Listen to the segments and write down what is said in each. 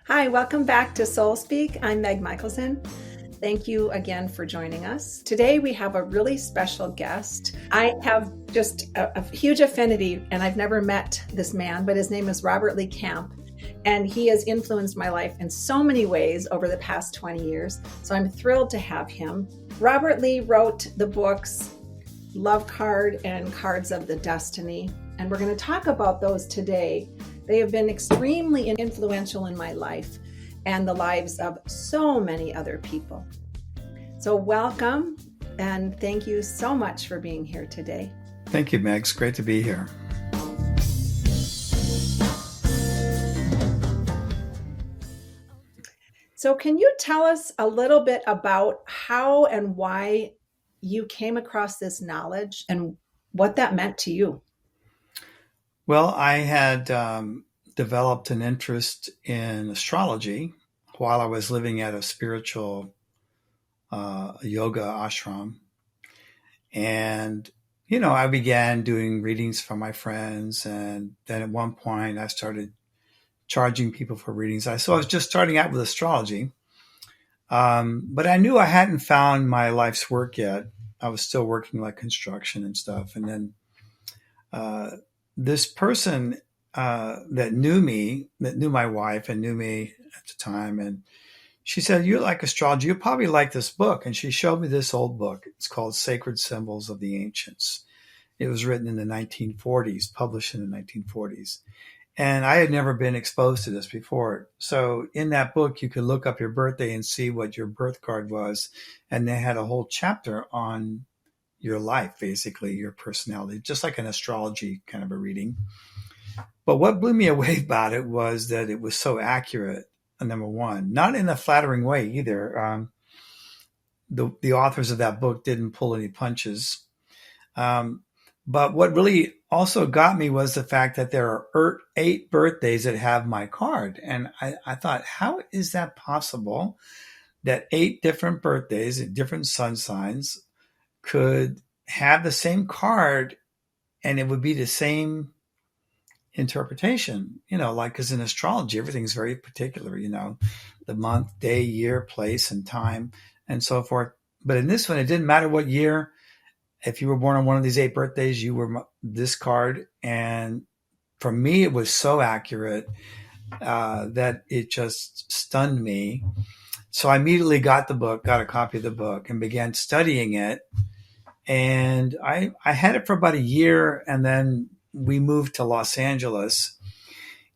Hi, welcome back to Soul Speak. I'm Meg Michaelson. Thank you again for joining us. Today we have a really special guest. I have just a huge affinity, and I've never met this man, but his name is Robert Lee Camp, and he has influenced my life in so many ways over the past 20 years. So I'm thrilled to have him. Robert Lee wrote the books Love Card and Cards of the Destiny, and we're going to talk about those today. They have been extremely influential in my life and the lives of so many other people. So welcome, and thank you so much for being here today. Thank you, Meg. It's great to be here. So can you tell us a little bit about how and why you came across this knowledge and what that meant to you? Well, I had developed an interest in astrology while I was living at a spiritual yoga ashram. And, I began doing readings for my friends. And then at one point I started charging people for readings. So I was just starting out with astrology. But I knew I hadn't found my life's work yet. I was still working like construction and stuff. And then this person that knew my wife and knew me at the time, and she said, "You like astrology, you probably like this book." And she showed me this old book. It's called Sacred Symbols of the Ancients. It was written in the 1940s, published in the 1940s. And I had never been exposed to this before. So in that book, you could look up your birthday and see what your birth card was. And they had a whole chapter on your life, basically, your personality, just like an astrology kind of a reading. But what blew me away about it was that it was so accurate, number one, not in a flattering way either. The authors of that book didn't pull any punches. But what really also got me was the fact that there are 8 birthdays that have my card. And I thought, how is that possible that 8 different birthdays at different sun signs could have the same card and it would be the same interpretation? Like, because in astrology, everything's very particular, the month, day, year, place, and time, and so forth. But in this one, it didn't matter what year. If you were born on one of these 8 birthdays, you were this card. And for me, it was so accurate that it just stunned me. So I immediately got a copy of the book, and began studying it. And I had it for about a year, and then we moved to Los Angeles.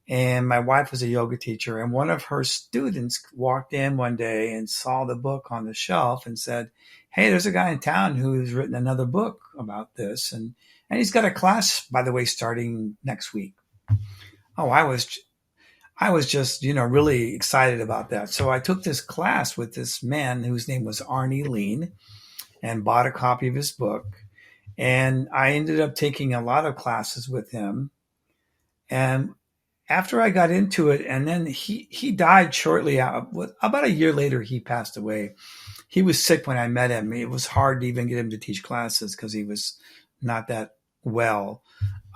And my wife was a yoga teacher, and one of her students walked in one day and saw the book on the shelf and said, "Hey, there's a guy in town who's written another book about this. And he's got a class, by the way, starting next week." Oh, I was just, really excited about that. So I took this class with this man whose name was Arnie Lean, and bought a copy of his book. And I ended up taking a lot of classes with him. And after I got into it, and then he died shortly out. About a year later, he passed away. He was sick when I met him. It was hard to even get him to teach classes because he was not that well.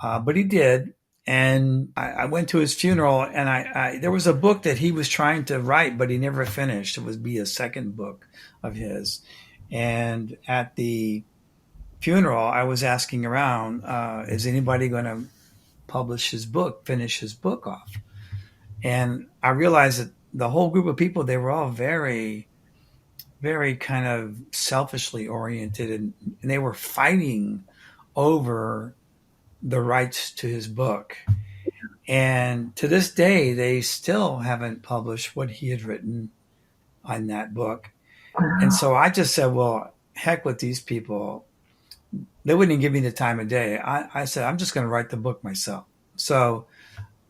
But he did. And I went to his funeral, and there was a book that he was trying to write, but he never finished. It would be a second book of his. And at the funeral, I was asking around, is anybody going to finish his book off? And I realized that the whole group of people, they were all very, very kind of selfishly oriented, and they were fighting over the rights to his book. And to this day, they still haven't published what he had written on that book. And so I just said, well, heck with these people. They wouldn't even give me the time of day. I said, I'm just going to write the book myself. So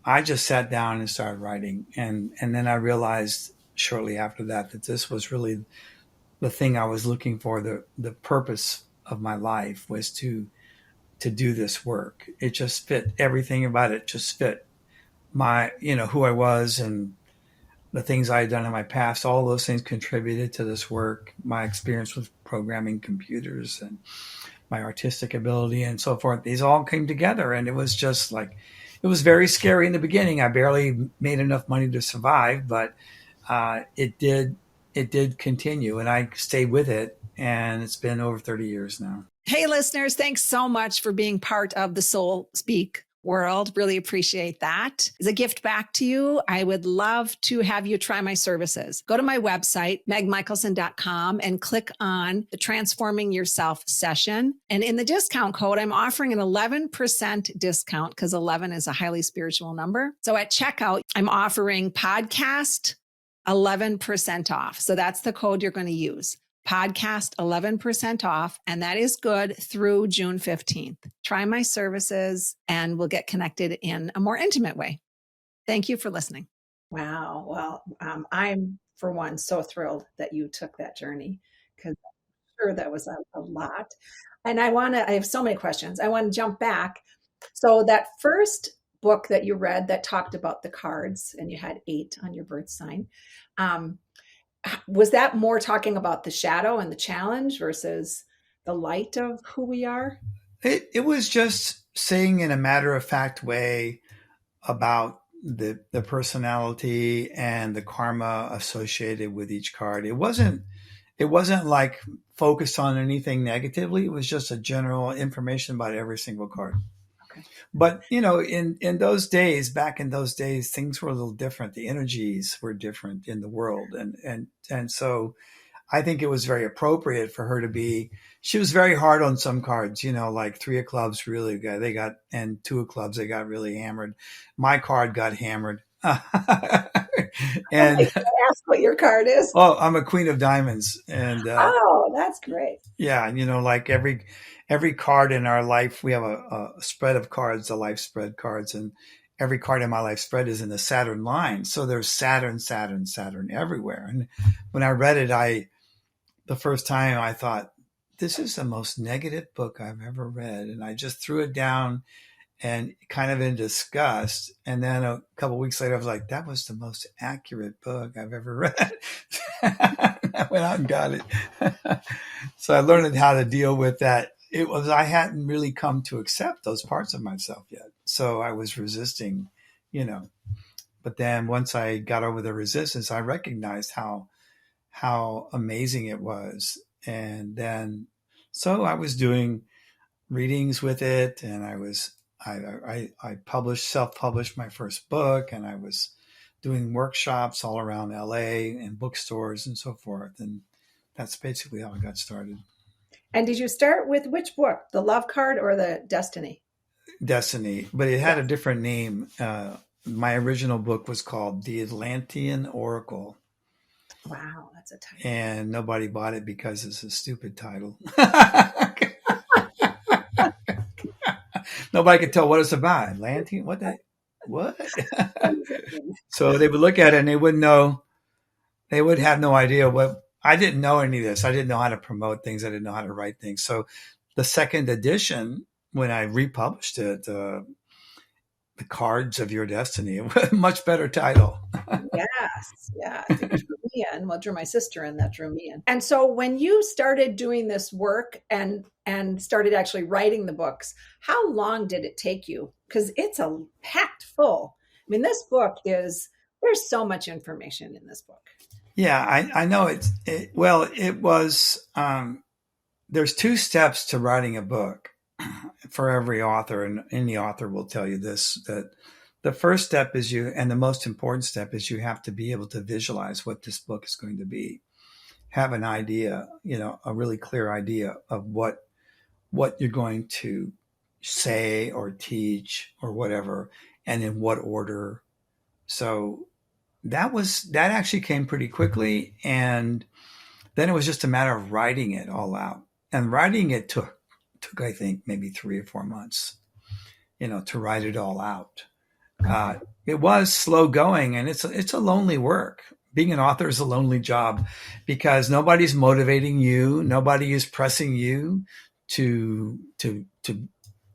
I just sat down and started writing. And then I realized shortly after that this was really the thing I was looking for. The purpose of my life was to do this work. It just fit, everything about it just fit my, who I was and the things I had done in my past. All those things contributed to this work. My experience with programming computers and my artistic ability and so forth. These all came together, and it was just like, it was very scary in the beginning. I barely made enough money to survive, but it did continue, and I stayed with it, and it's been over 30 years now. Hey, listeners, thanks so much for being part of the Soul Speak world. Really appreciate that. As a gift back to you, I would love to have you try my services. Go to my website, megmichaelson.com, and click on the Transforming Yourself session. And in the discount code, I'm offering an 11% discount because 11 is a highly spiritual number. So at checkout, I'm offering podcast 11% off. So that's the code you're going to use. Podcast 11% off, and that is good through June 15th. Try my services and we'll get connected in a more intimate way. Thank you for listening. Wow. Well, I'm, for one, so thrilled that you took that journey, because I'm sure that was a lot. And I have so many questions. I want to jump back. So that first book that you read that talked about the cards, and you had 8 on your birth sign, was that more talking about the shadow and the challenge versus the light of who we are? It was just saying in a matter-of-fact way about the personality and the karma associated with each card. It wasn't like focused on anything negatively. It was just a general information about every single card. Okay. But in those days, back in those days, things were a little different. The energies were different in the world, and so I think it was very appropriate for her to be. She was very hard on some cards, like 3 of clubs really got, and 2 of clubs they got really hammered. My card got hammered. And ask what your card is. Oh, I'm a queen of diamonds, and oh, that's great. Yeah, like every card in our life, we have a spread of cards, the life spread cards, and every card in my life spread is in the Saturn line. So there's Saturn, Saturn, Saturn everywhere. And when I read it, the first time I thought, this is the most negative book I've ever read. And I just threw it down and kind of in disgust. And then a couple of weeks later, I was like, that was the most accurate book I've ever read. I went out and got it. So I learned how to deal with that. I hadn't really come to accept those parts of myself yet. So I was resisting, but then once I got over the resistance, I recognized how amazing it was. And then, so I was doing readings with it, and I self-published my first book, and I was doing workshops all around LA and bookstores and so forth. And that's basically how I got started. And did you start with which book, the love card or the Destiny? Destiny, but it had a different name. My original book was called The Atlantean Oracle. Wow, that's a title. And nobody bought it because it's a stupid title. Nobody could tell what it's about. Atlantean? What? So they would look at it and they wouldn't know. They would have no idea what. I didn't know any of this. I didn't know how to promote things. I didn't know how to write things. So the second edition, when I republished it, The Cards of Your Destiny, a much better title. Yes. Yeah. It drew me in. Well, it drew my sister in. That drew me in. And so when you started doing this work and started actually writing the books, how long did it take you? Because it's packed full. I mean, this book there's so much information in this book. Yeah, I know it was, there's 2 steps to writing a book for every author. And any author will tell you this, that the first step is and the most important step is you have to be able to visualize what this book is going to be, have an idea, a really clear idea of what you're going to say or teach or whatever, and in what order. So that actually came pretty quickly. And then it was just a matter of writing it all out, and writing it took, I think, maybe 3 or 4 months, to write it all out. It was slow going, and it's a lonely work. Being an author is a lonely job because nobody's motivating you. Nobody is pressing you to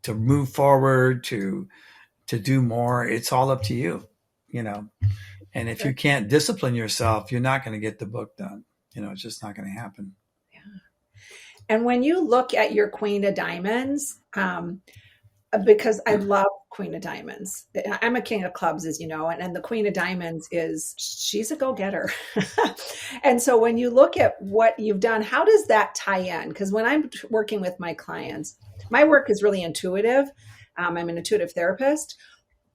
move forward, to do more. It's all up to you, and if you can't discipline yourself, you're not going to get the book done. It's just not going to happen. Yeah. And when you look at your Queen of Diamonds, because I love Queen of Diamonds. I'm a king of clubs, as you know, and the Queen of Diamonds she's a go-getter. And so when you look at what you've done, how does that tie in? Because when I'm working with my clients, my work is really intuitive. I'm an intuitive therapist,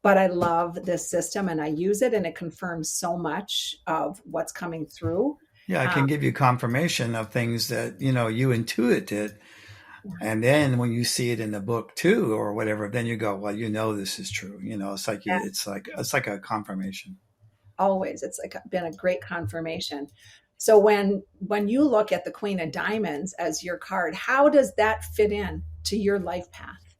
but I love this system and I use it and it confirms so much of what's coming through. Yeah, I Um, can give you confirmation of things that, you intuited. And then when you see it in the book too, or whatever, then you go, well, this is true. It's like a confirmation. always, it's like been a great confirmation. So when you look at the Queen of Diamonds as your card, how does that fit in to your life path?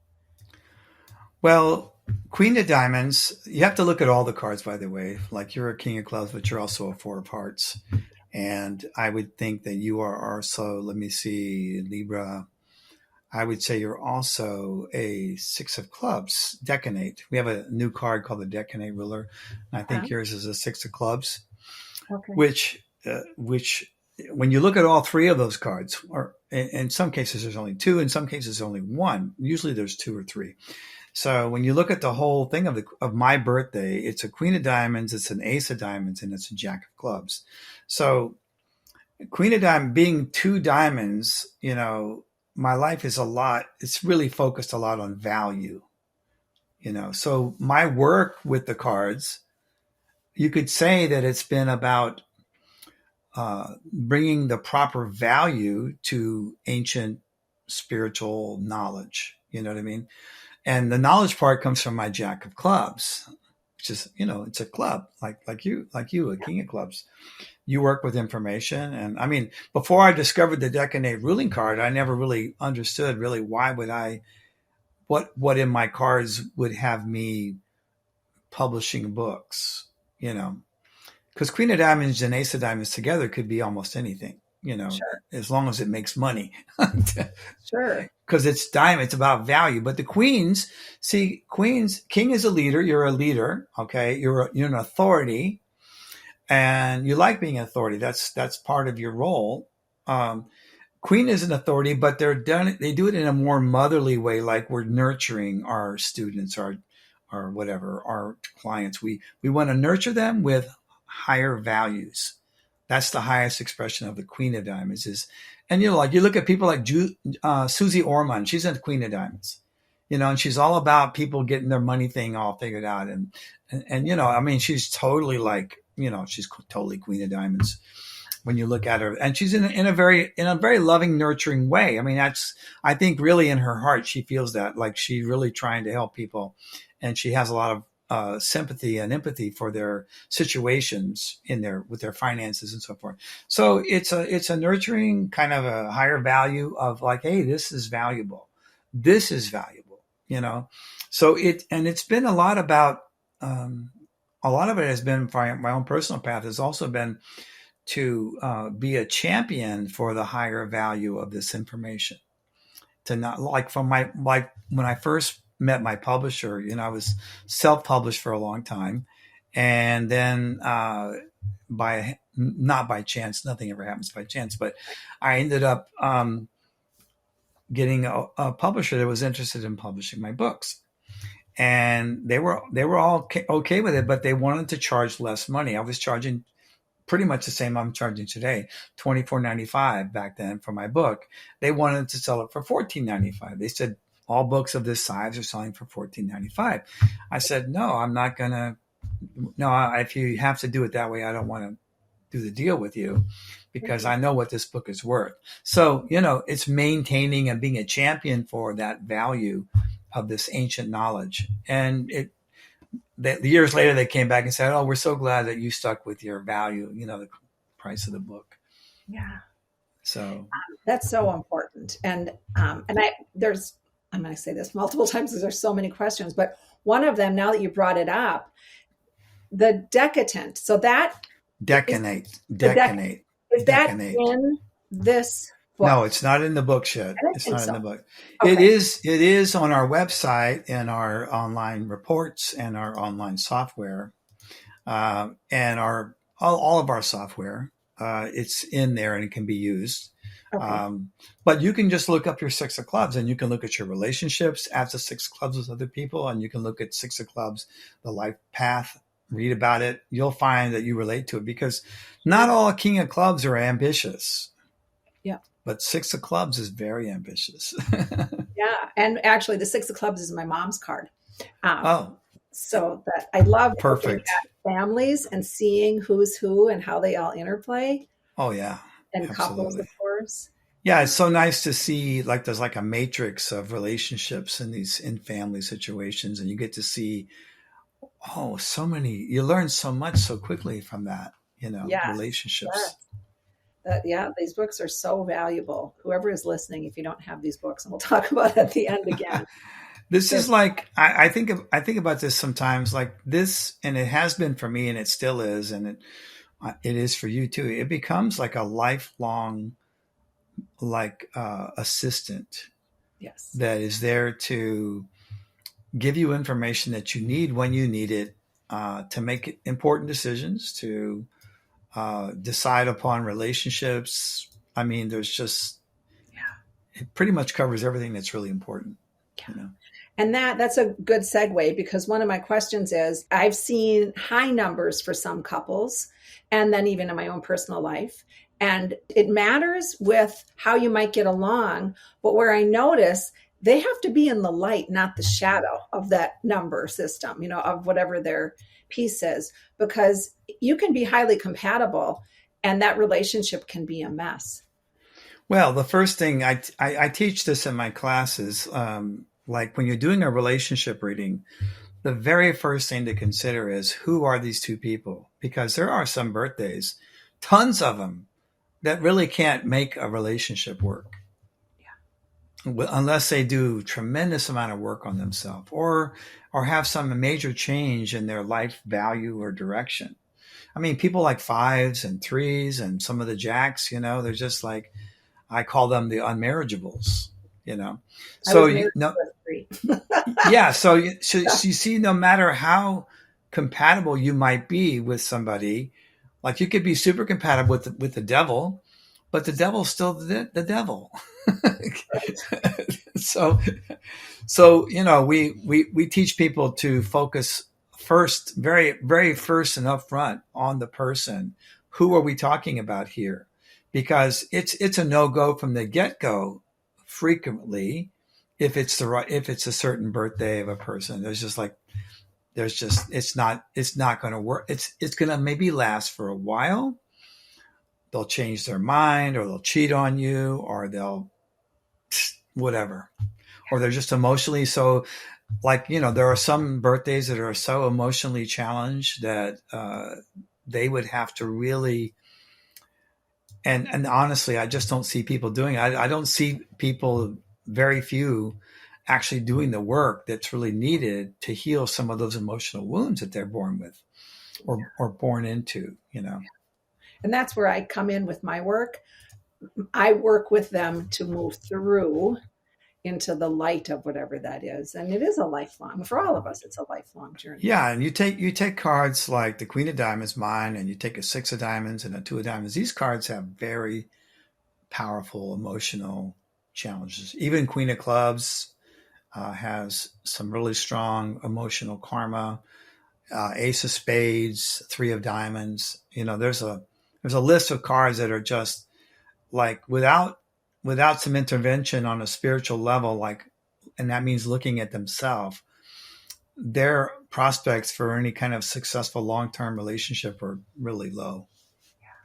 Well, Queen of Diamonds, you have to look at all the cards, by the way. Like you're a King of Clubs, but you're also a Four of Hearts. And I would think that you are also, let me see, Libra. I would say you're also a Six of Clubs, Decanate. We have a new card called the Decanate Ruler. And I Huh? think yours is a Six of Clubs, Okay. which when you look at all three of those cards, or in some cases there's only two, in some cases only one. Usually there's two or three. So when you look at the whole thing of my birthday, it's a Queen of Diamonds, it's an Ace of Diamonds, and it's a Jack of Clubs. So Queen of Diamonds being two diamonds, my life is it's really focused a lot on value, So my work with the cards, you could say that it's been about bringing the proper value to ancient spiritual knowledge. You know what I mean? And the knowledge part comes from my Jack of Clubs, which is, it's a club like you, a King of Clubs. You work with information. And I mean, before I discovered the Decanate ruling card, I never really understood really why would what in my cards would have me publishing books, because Queen of Diamonds and Ace of Diamonds together could be almost anything, Sure. as long as it makes money. Sure. Because it's diamond, it's about value. But the queens, king is a leader. You're a leader, okay? You're an authority, and you like being an authority. That's part of your role. Queen is an authority, but they do it in a more motherly way, like we're nurturing our students, our whatever, our clients. We want to nurture them with higher values. That's the highest expression of the Queen of Diamonds is, and you look at people like Susie Orman. She's a Queen of Diamonds, and she's all about people getting their money thing all figured out, and I mean, she's totally she's totally Queen of Diamonds when you look at her, and she's in a very loving, nurturing way. I mean, I think really in her heart she feels that like she's really trying to help people, and she has a lot of sympathy and empathy for their situations with their finances and so forth. So it's a nurturing kind of a higher value of like, hey, this is valuable. This is valuable, So it's been a lot about, a lot of it has been my own personal path has also been to be a champion for the higher value of this information. To not like when I first met my publisher, I was self-published for a long time, and then not by chance, nothing ever happens by chance, but I ended up getting a publisher that was interested in publishing my books, and they were all okay with it, but they wanted to charge less money. I was charging pretty much the same I'm charging today, $24.95 back then for my book. They wanted to sell it for $14.95. They said all books of this size are selling for $14.95. I said, no, I'm not going to. No, if you have to do it that way, I don't want to do the deal with you because I know what this book is worth. So, it's maintaining and being a champion for that value of this ancient knowledge. And the years later, they came back and said, "Oh, we're so glad that you stuck with your value, the price of the book." Yeah. So That's so important. And I'm going to say this multiple times because there's so many questions, but one of them, now that you brought it up, the decatant. So that decanate. is that in this book? No, it's not in the books yet. It's not in the book. Okay. It is on our website and our online reports and our online software, and all of our software. It's in there and it can be used. Okay. But you can just look up your six of clubs, and you can look at your relationships as the six of clubs with other people, and you can look at six of clubs, the life path, read about it. You'll find that you relate to it, because not all king of clubs are ambitious. Yeah. But six of clubs is very ambitious. Yeah. And actually, the six of clubs is my mom's card. Um, Oh, so that I love looking perfect. at families and seeing who's who and how they all interplay, Oh, yeah, and couples, of absolutely. course. Yeah, it's so nice to see, like, there's like a matrix of relationships in these in family situations, and you get to see, oh, so many, you learn so much so quickly from that, Yes. relationships. Yes. Yeah, these books are so valuable. Whoever is listening, if you don't have these books, and we'll talk about it at the end again. This They're, is like, I think about this sometimes, like this, and it has been for me, and it still is, and it is for you too. It becomes like a lifelong, like, assistant yes. that is there to give you information that you need when you need it, to make important decisions, to decide upon relationships. I mean, there's just, Yeah. it pretty much covers everything that's really important, you know. And that's a good segue, because one of my questions is, I've seen high numbers for some couples, and then even in my own personal life. And it matters with how you might get along. But where I notice, they have to be in the light, not the shadow of that number system, of whatever their piece is, because you can be highly compatible and that relationship can be a mess. Well, the first thing I teach this in my classes, like when you're doing a relationship reading, the very first thing to consider is, who are these two people? Because there are some birthdays, tons of them, that really can't make a relationship work unless they do tremendous amount of work on themselves, or have some major change in their life value or direction. I mean, people like fives and threes and some of the jacks, they're just like, I call them the unmarriageables, you know. I So was you married know, to a three. yeah. So you see, no matter how compatible you might be with somebody, like you could be super compatible with the devil, but the devil's still the devil. so we teach people to focus first, very very first and upfront, on the person. Who are we talking about here? Because it's a no-go from the get-go frequently, if it's a certain birthday of a person. It's not going to work. It's going to maybe last for a while. They'll change their mind, or they'll cheat on you, or they'll whatever, or they're just emotionally so, like, there are some birthdays that are so emotionally challenged that they would have to really, and honestly, I just don't see people doing it. I don't see people, very few, actually doing the work that's really needed to heal some of those emotional wounds that they're born with, or born into. And that's where I come in with my work. I work with them to move through into the light of whatever that is. And it is a lifelong, for all of us, it's a lifelong journey. Yeah, and you take cards like the Queen of Diamonds, mine, and you take a Six of Diamonds and a Two of Diamonds. These cards have very powerful emotional challenges. Even Queen of Clubs has some really strong emotional karma. Ace of Spades, Three of Diamonds. There's a list of cards that are just like, without some intervention on a spiritual level, like, and that means looking at themselves, their prospects for any kind of successful long-term relationship are really low.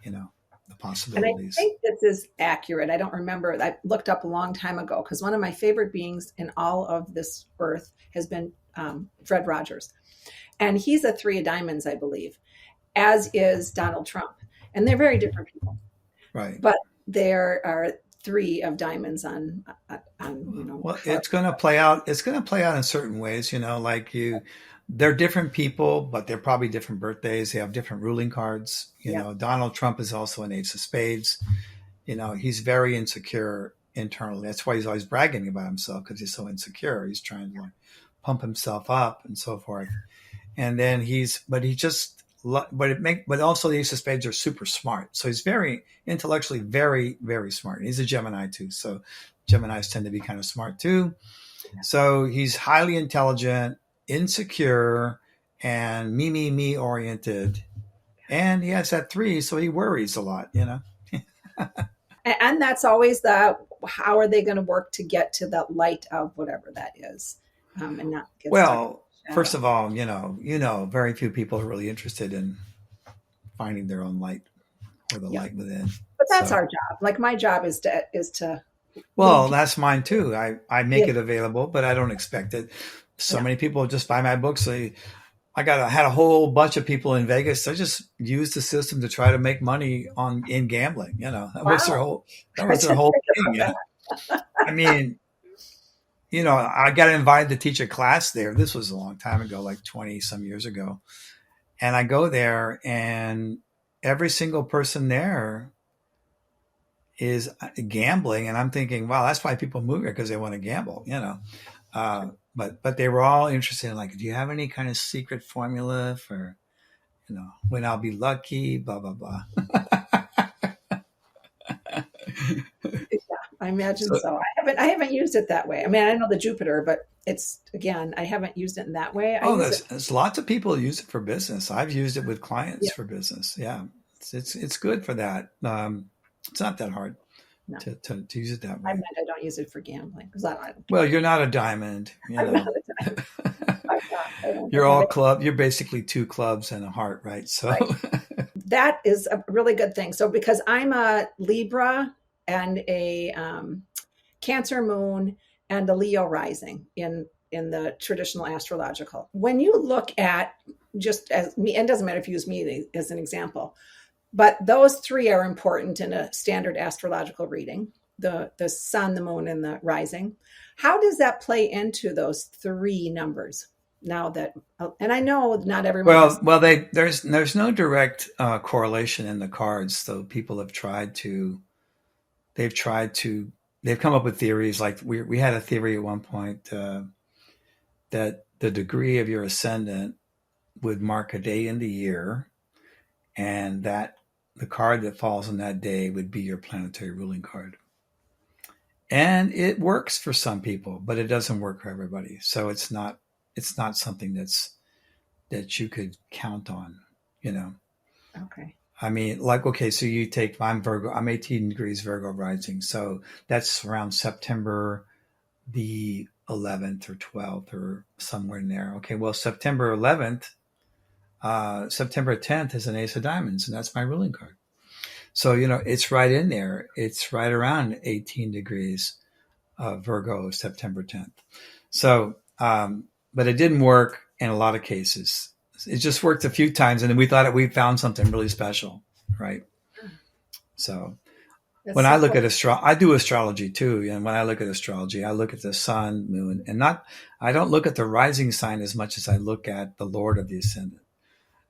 The And I possibilities. think this is accurate. I don't remember. I looked up a long time ago, because one of my favorite beings in all of this earth has been Fred Rogers. And he's a three of diamonds, I believe, as is Donald Trump. And they're very different people. Right. But there are three of diamonds on Well, it's going to play out. It's going to play out in certain ways, like they're different people, but they're probably different birthdays. They have different ruling cards. Yeah. Donald Trump is also an Ace of Spades. He's very insecure internally. That's why he's always bragging about himself, because he's so insecure. He's trying to, like, pump himself up and so forth. And then he just but also the ace of spades are super smart. So he's very intellectually, very, very smart. He's a Gemini too. So Geminis tend to be kind of smart too. So he's highly intelligent, insecure, and me oriented. And he has that 3, so he worries a lot, And that's always how are they going to work to get to that light of whatever that is, and not get Well, stuck. first of all, very few people are really interested in finding their own light or the light within. But that's our job. Like my job is to. Well, that's mine too. I make it available, but I don't expect it. So many people just buy my books. I had a whole bunch of people in Vegas. They just used the system to try to make money in gambling. That was their whole thing. Yeah. I mean, I got invited to teach a class there. This was a long time ago, like 20 some years ago. And I go there and every single person there is gambling. And I'm thinking, wow, that's why people move here, because they want to gamble, but they were all interested in, like, do you have any kind of secret formula for, when I'll be lucky, blah, blah, blah. I imagine so. I haven't used it that way. I mean, I know the Jupiter, but I haven't used it in that way. There's lots of people who use it for business. I've used it with clients for business. Yeah. It's good for that. It's not that hard to use it that way. I don't use it for gambling because well, you're not a diamond. I'm not a diamond. You're all club. You're basically 2 clubs and a heart, right? So that is a really good thing. So because I'm a Libra and a Cancer moon and a Leo rising in the traditional astrological. When you look at just as me, and it doesn't matter if you use me as an example, but those 3 are important in a standard astrological reading, the sun, the moon, and the rising. How does that play into those 3 numbers? Now that, and I know not everyone. There's no direct correlation in the cards, though. People have they've come up with theories. Like we had a theory at one point that the degree of your ascendant would mark a day in the year, and that the card that falls on that day would be your planetary ruling card. And it works for some people, but it doesn't work for everybody. So it's not something that you could count on, Okay. I mean, so you take, I'm Virgo, I'm 18 degrees Virgo rising. So that's around September the 11th or 12th or somewhere in there. Okay. Well, September 11th, September 10th is an ace of diamonds, and that's my ruling card. So, it's right in there. It's right around 18 degrees Virgo, September 10th. So, but it didn't work in a lot of cases. It just worked a few times, and then we thought we found something really special, right? So when I look at I do astrology too. And when I look at astrology, I look at the sun, moon, and I don't look at the rising sign as much as I look at the Lord of the ascendant,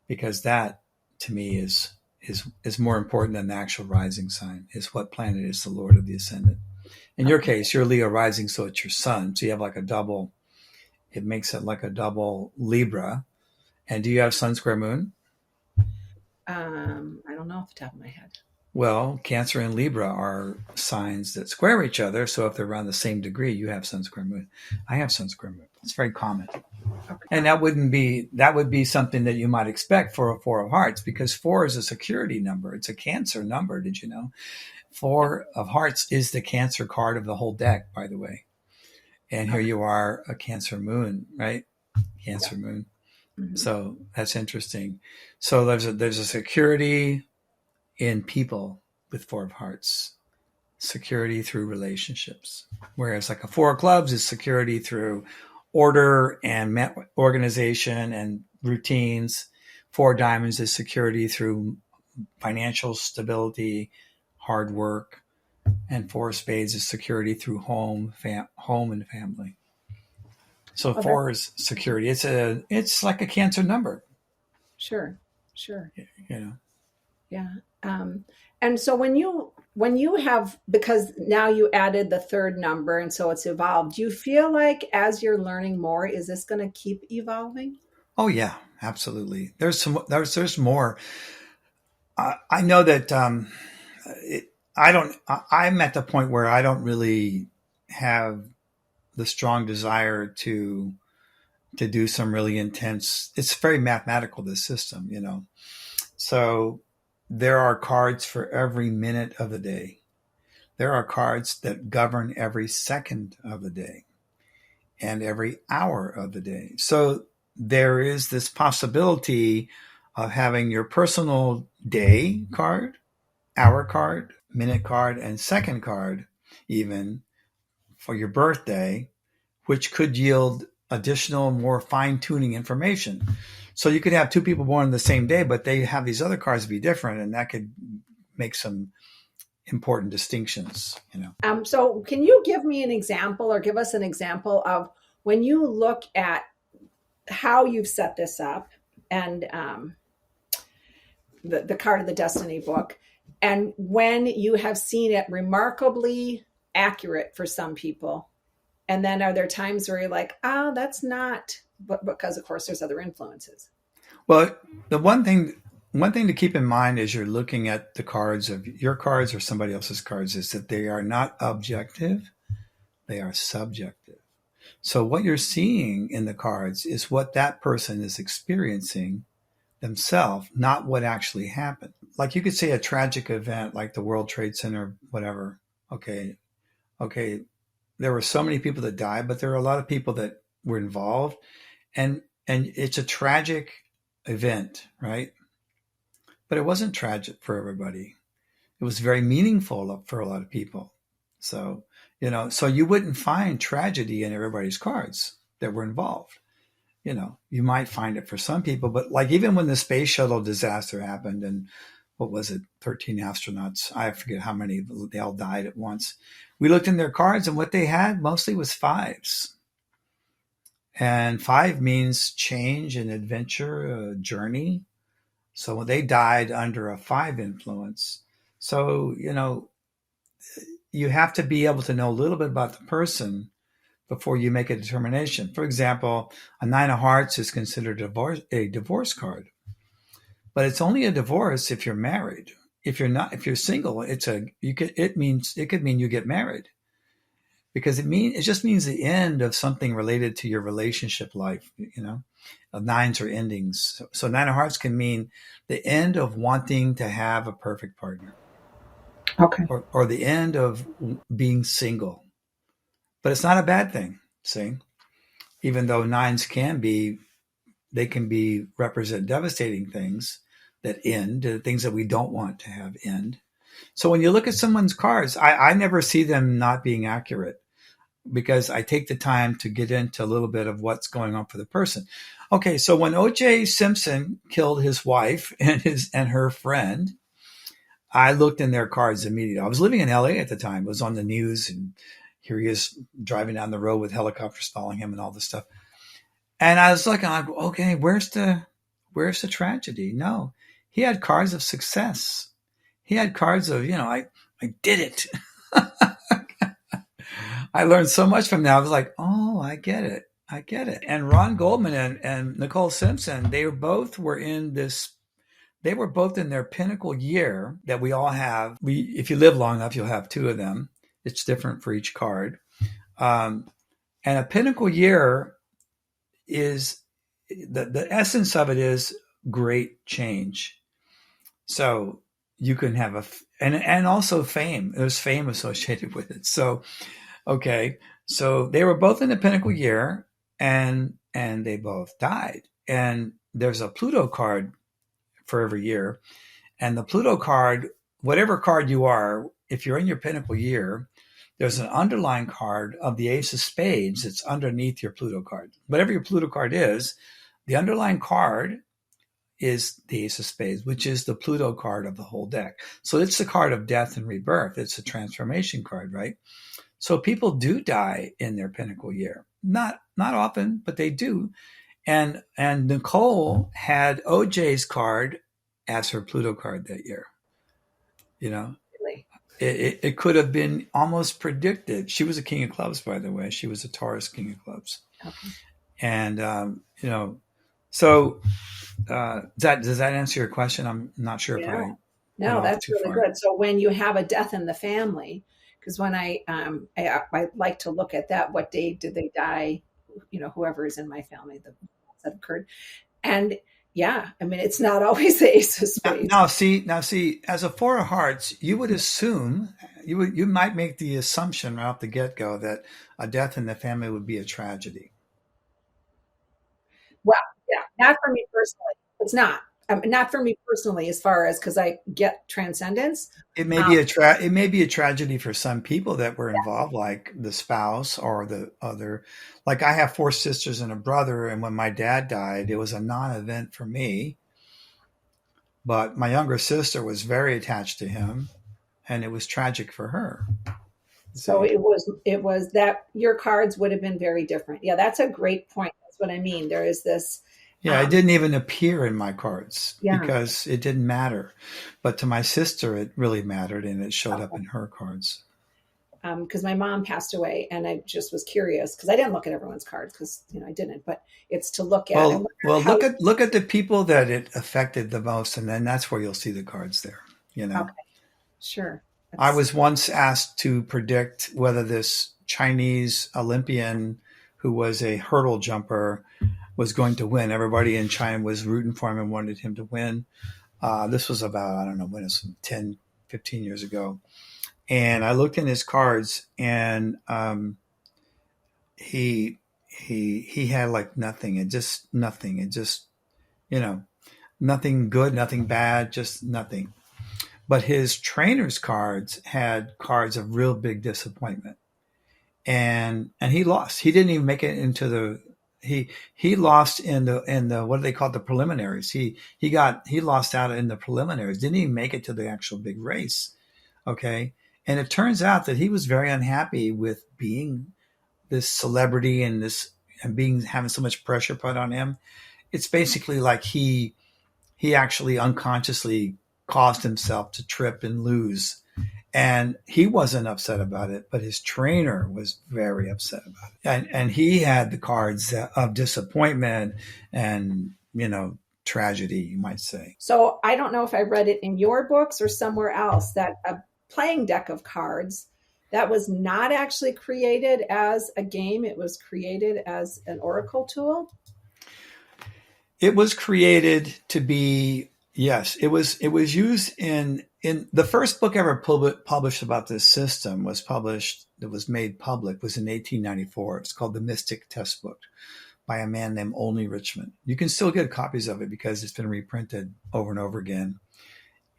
because that to me is more important than the actual rising sign. Is what planet is the Lord of the ascendant. In your case, you're Leo rising, so it's your sun. So you have it makes it like a double Libra. And do you have sun square moon? I don't know off the top of my head. Well, Cancer and Libra are signs that square each other. So if they're around the same degree, you have sun square moon. I have sun square moon. It's very common. Okay. And that would be something that you might expect for a 4 of hearts, because 4 is a security number. It's a Cancer number. Did you know? 4 of hearts is the Cancer card of the whole deck, by the way. And here you are, a Cancer moon, right? Cancer moon. Mm-hmm. So that's interesting. So there's a security in people with 4 of hearts, security through relationships. Whereas like a 4 of clubs is security through order and organization and routines. 4 of diamonds is security through financial stability, hard work. And 4 of spades is security through home and family. So 4 is security. It's like a Cancer number. Sure. Yeah. And so when you have, because now you added the 3rd number, and so it's evolved, do you feel like as you're learning more, is this going to keep evolving? Oh yeah, absolutely. There's more. I know that I'm at the point where I don't really have the strong desire to do some really intense. It's very mathematical, this system, you know. So there are cards for every minute of the day. There are cards that govern every second of the day and every hour of the day. So there is this possibility of having your personal day card, hour card, minute card, and second card, even for your birthday, which could yield additional, more fine tuning information. So you could have two people born on the same day, but they have these other cards be different, and that could make some important distinctions, you know. So can you give me an example or give us an example of when you look at how you've set this up and the card of the destiny book, and when you have seen it remarkably accurate for some people, and then are there times where you're like, that's not, but because of course there's other influences. Well, the one thing to keep in mind as you're looking at the cards of your cards or somebody else's cards is that they are not objective, they are subjective. So what you're seeing in the cards is what that person is experiencing themselves, not what actually happened. Like you could say a tragic event like the World Trade Center, whatever. Okay, there were so many people that died, but there were a lot of people that were involved, and it's a tragic event, right? But it wasn't tragic for everybody. It was very meaningful for a lot of people. So, you know, so you wouldn't find tragedy in everybody's cards that were involved. You know, you might find it for some people, but like even when the space shuttle disaster happened and what was it, 13 astronauts, I forget how many, they all died at once. We looked in their cards and what they had mostly was fives. And five means change and adventure, journey. So they died under a five influence. So, you know, you have to be able to know a little bit about the person before you make a determination. For example, a nine of hearts is considered a divorce card, but it's only a divorce if you're married. If you're not, if you're single, it could mean you get married, because it just means the end of something related to your relationship life. You know, nines are endings. So nine of hearts can mean the end of wanting to have a perfect partner, Okay. or the end of being single. But it's not a bad thing. See, even though nines can be represent devastating things that end, things that we don't want to have end. So when you look at someone's cards, I never see them not being accurate, because I take the time to get into a little bit of what's going on for the person. Okay, so when O.J. Simpson killed his wife and her friend, I looked in their cards immediately. I was living in LA at the time. It was on the news, and here he is driving down the road with helicopters following him and all this stuff. And I was looking, like, okay, where's the tragedy? No, he had cards of success. He had cards of, I did it. I learned so much from that. I was like, oh, I get it. I get it. And Ron Goldman and Nicole Simpson, they were both in their pinnacle year that we all have. If you live long enough, you'll have two of them. It's different for each card. And a pinnacle year is the essence of it is great change. So you can have and also fame. There's fame associated with it. So, okay. So they were both in the pinnacle year, and they both died. And there's a Pluto card for every year. And the Pluto card, whatever card you are, if you're in your pinnacle year, there's an underlying card of the Ace of Spades that's underneath your Pluto card. Whatever your Pluto card is, the underlying card is the Ace of Spades, which is the Pluto card of the whole deck. So it's the card of death and rebirth. It's a transformation card, right? So people do die in their pinnacle year. Not often, but they do. And Nicole had OJ's card as her Pluto card that year. You know, Really? It could have been almost predicted. She was a king of clubs, by the way. She was a Taurus king of clubs. Okay. And, So does that answer your question? I'm not sure if Yeah. I went No, off that's too really far. good. So when you have a death in the family, because when I like to look at that, what day did they die? You know, whoever is in my family, the that occurred, and yeah, I mean, it's not always the ace of spades. Now see, as a four of hearts, you would assume you might make the assumption right off the get go that a death in the family would be a tragedy. Well, yeah, not for me personally. It's not. Not for me personally, as far as because I get transcendence. It may Um, be it may be a tragedy for some people that were involved, like the spouse or the other. Like I have four sisters and a brother, and when my dad died, it was a non-event for me. But my younger sister was very attached to him, and it was tragic for her. so See, it was that your cards would have been very different. Yeah, that's a great point. That's what I mean. There is this. yeah, it Um, didn't even appear in my cards yeah. because it didn't matter. But to my sister, it really mattered, and it showed up Okay. in her cards. Because my mom passed away, and I just was curious because I didn't look at everyone's cards because I didn't. But it's to look at. I wonder Well, how. look at the people that it affected the most, and then that's where you'll see the cards there. You know. Okay, sure. I That's was once asked to predict whether this Chinese Olympian who was a hurdle jumper was going to win. Everybody in China was rooting for him and wanted him to win. This was about, I don't know, when it's 10, 15 years ago. And I looked in his cards and he had like nothing. It just nothing. It just, you know, nothing good, nothing bad, just nothing. But his trainer's cards had cards of real big disappointment, and he lost. He didn't even make it into the he lost in the what do they call it, the preliminaries. He lost out in the preliminaries. Didn't even make it to the actual big race. Okay, and it turns out that he was very unhappy with being this celebrity and this and being having so much pressure put on him. It's basically like he actually unconsciously caused himself to trip and lose. And he wasn't upset about it, but his trainer was very upset about it. And he had the cards of disappointment and, tragedy, you might say. so. I don't know if I read it in your books or somewhere else that a playing deck of cards that was not actually created as a game. It was created as an oracle tool. It was created to be, yes, it was used in the first book ever published about this system was published, that was made public, was in 1894. It's called The Mystic Test Book by a man named Olney Richmond. You can still get copies of it because it's been reprinted over and over again.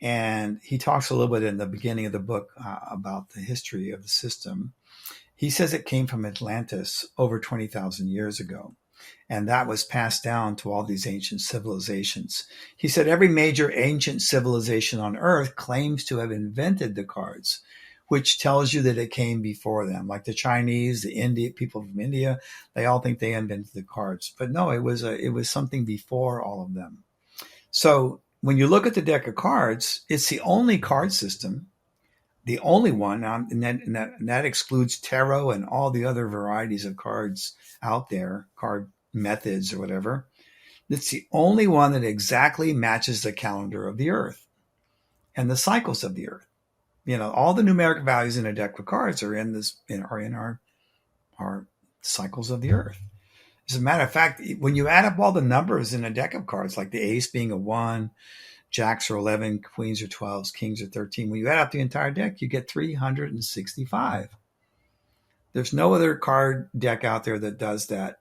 And he talks a little bit in the beginning of the book about the history of the system. He says it came from Atlantis over 20,000 years ago. And that was passed down to all these ancient civilizations. He said every major ancient civilization on Earth claims to have invented the cards, which tells you that it came before them. Like the Chinese, people from India, they all think they invented the cards. But no, it was something before all of them. So when you look at the deck of cards, it's the only card system, the only one, and that excludes tarot and all the other varieties of cards out there, card methods or whatever. It's the only one that exactly matches the calendar of the earth and the cycles of the earth. All the numeric values in a deck of cards are in our cycles of the earth. As a matter of fact, when you add up all the numbers in a deck of cards, like the ace being a 1, jacks are 11, queens are 12s, kings are 13. When you add up the entire deck, you get 365. There's no other card deck out there that does that.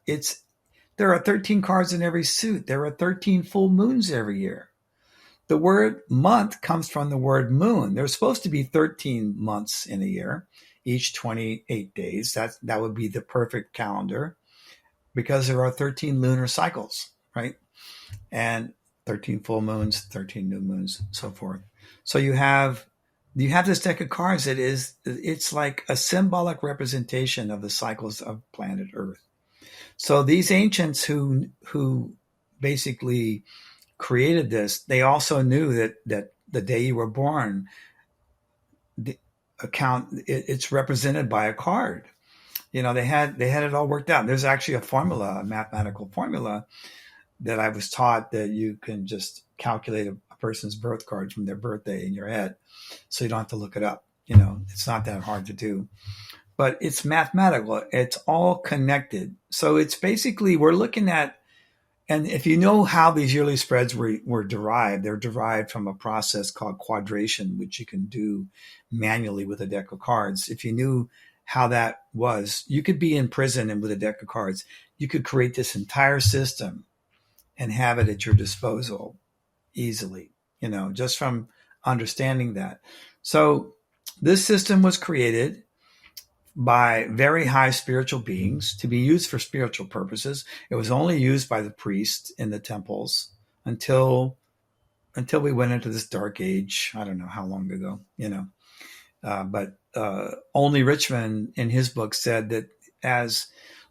There are 13 cards in every suit. There are 13 full moons every year. The word month comes from the word moon. There's supposed to be 13 months in a year, each 28 days. That would be the perfect calendar because there are 13 lunar cycles, right? And 13 full moons, 13 new moons, so forth. So you have this deck of cards it's like a symbolic representation of the cycles of planet Earth. So these ancients who basically created this, they also knew that the day you were born, it's represented by a card. They had it all worked out. There's actually a formula, a mathematical formula that I was taught that you can just calculate a person's birth card from their birthday in your head, so you don't have to look it up. It's not that hard to do, but it's mathematical. It's all connected. So it's basically, we're looking at, and if you know how these yearly spreads were derived, they're derived from a process called quadration, which you can do manually with a deck of cards. If you knew how that was, you could be in prison, and with a deck of cards, you could create this entire system and have it at your disposal easily, just from understanding that. So this system was created by very high spiritual beings to be used for spiritual purposes. It was only used by the priests in the temples until we went into this dark age. I don't know how long ago, but only Richmond in his book said that as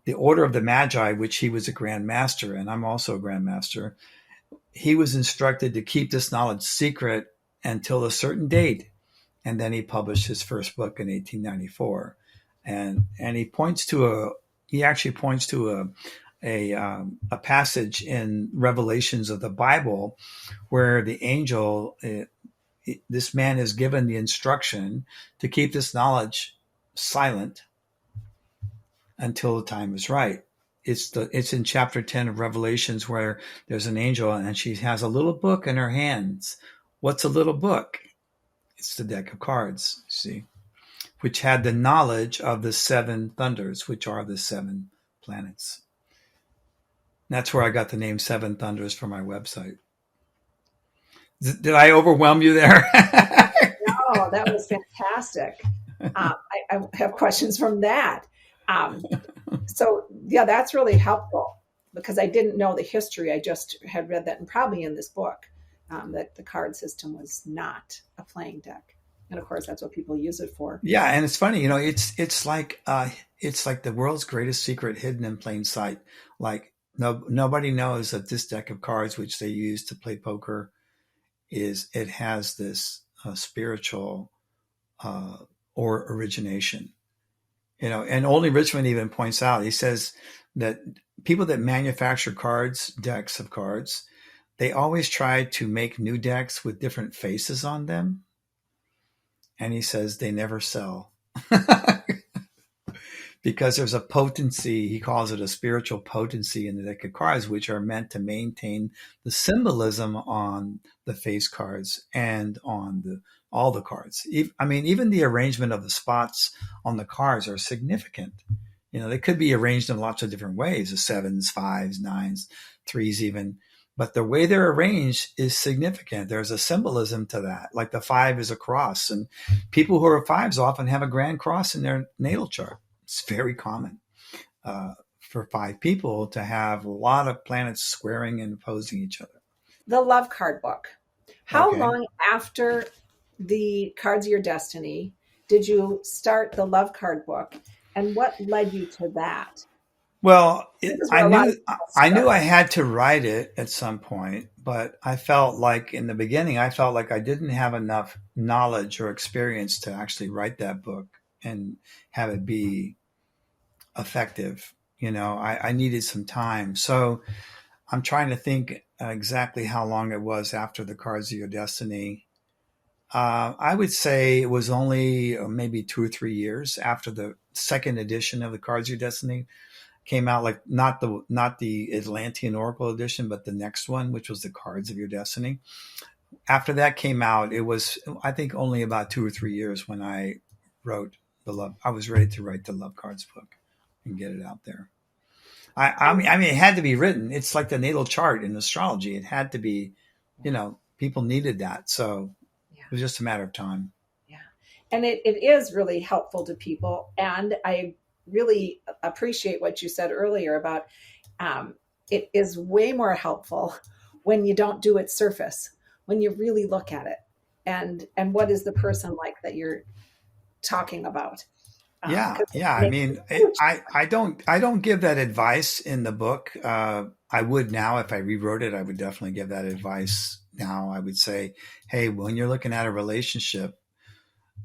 the order of the Magi, which he was a Grand Master, and I'm also a Grand Master, he was instructed to keep this knowledge secret until a certain date. And then he published his first book in 1894. And he actually points to a passage in Revelations of the Bible where the angel, this man is given the instruction to keep this knowledge silent until the time is right. It's in chapter 10 of Revelations where there's an angel and she has a little book in her hands. What's a little book? It's the deck of cards, see, which had the knowledge of the seven thunders, which are the seven planets. That's where I got the name Seven Thunders for my website. Did I overwhelm you there? No, that was fantastic. I have questions from that. So yeah, that's really helpful because I didn't know the history. I just had read that, and probably in this book, that the card system was not a playing deck, and of course that's what people use it for. Yeah, and it's funny, it's like the world's greatest secret hidden in plain sight. Like nobody knows that this deck of cards, which they use to play poker, it has this spiritual or origination. And only Richmond even points out, he says that people that manufacture decks of cards, they always try to make new decks with different faces on them. And he says they never sell because there's a potency, he calls it a spiritual potency in the deck of cards, which are meant to maintain the symbolism on the face cards and on all the cards. Even the arrangement of the spots on the cards are significant. They could be arranged in lots of different ways, the sevens, fives, nines, threes even. But the way they're arranged is significant. There's a symbolism to that. Like the 5 is a cross, and people who are 5s often have a grand cross in their natal chart. It's very common for 5 people to have a lot of planets squaring and opposing each other. The Love Card book. How long after the Cards of Your Destiny did you start the Love Card book, and what led you to that? Well, I knew I had to write it at some point, but I felt like in the beginning, I didn't have enough knowledge or experience to actually write that book and have it be effective. I needed some time. So I'm trying to think exactly how long it was after the Cards of Your Destiny. I would say it was only maybe 2 or 3 years after the second edition of the Cards of Your Destiny came out, like not the Atlantean Oracle edition, but the next one, which was the Cards of Your Destiny. After that came out, it was, I think, only about 2 or 3 years when I wrote I was ready to write the Love Cards book and get it out there. I mean, it had to be written. It's like the natal chart in astrology. It had to be, people needed that. So it was just a matter of time. Yeah. And it is really helpful to people. And I really appreciate what you said earlier about it is way more helpful when you don't do it surface, when you really look at it and what is the person like that you're talking about. Yeah. I mean, I don't give that advice in the book. I would now, if I rewrote it, I would definitely give that advice now. I would say, hey, when you're looking at a relationship,